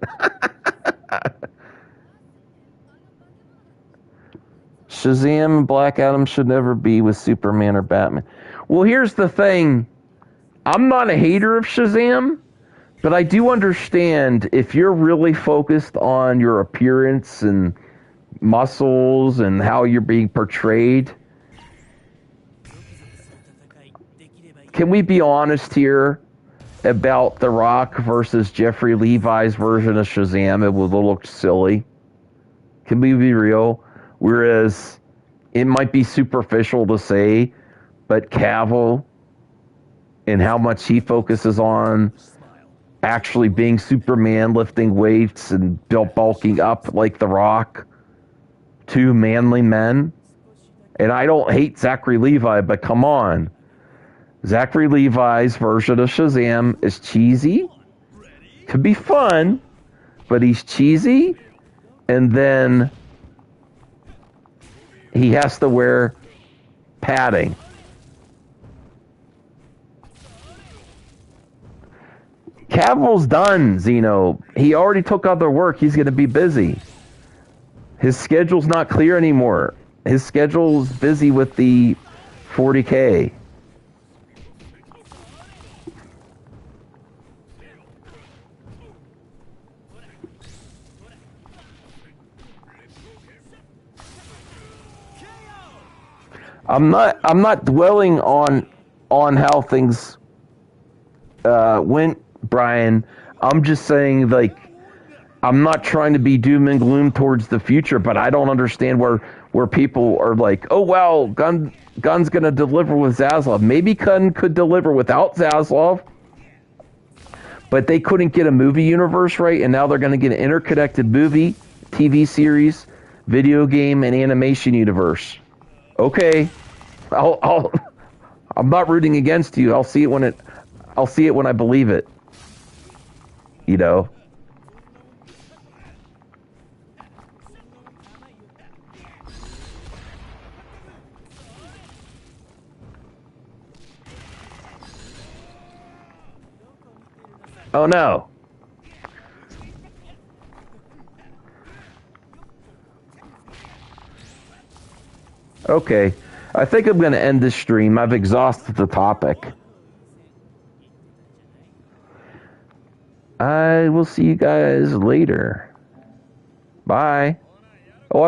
Shazam and Black Adam should never be with Superman or Batman. Well, here's the thing. I'm not a hater of Shazam, but I do understand if you're really focused on your appearance and muscles and how you're being portrayed. Can we be honest here about The Rock versus Jeffrey Levi's version of Shazam? It would look silly. Can we be real? Whereas it might be superficial to say, but Cavill and how much he focuses on actually being Superman, lifting weights and bulking up like The Rock, two manly men. And I don't hate Zachary Levi, but come on. Zachary Levi's version of Shazam is cheesy. Could be fun, but he's cheesy. And then he has to wear padding. Cavill's done, Zeno. He already took other work. He's going to be busy. His schedule's not clear anymore. His schedule's busy with the 40K. I'm not dwelling on how things went, Brian. I'm just saying, like, I'm not trying to be doom and gloom towards the future, but I don't understand where people are like, oh wow, Gunn's gonna deliver with Zaslav. Maybe Gunn could deliver without Zaslav, but they couldn't get a movie universe right, and now they're gonna get an interconnected movie, TV series, video game, and animation universe. Okay, I'm not rooting against you. I'll see it when I believe it. You know. Oh no. Okay. I think I'm going to end this stream. I've exhausted the topic. I will see you guys later. Bye. Oh, I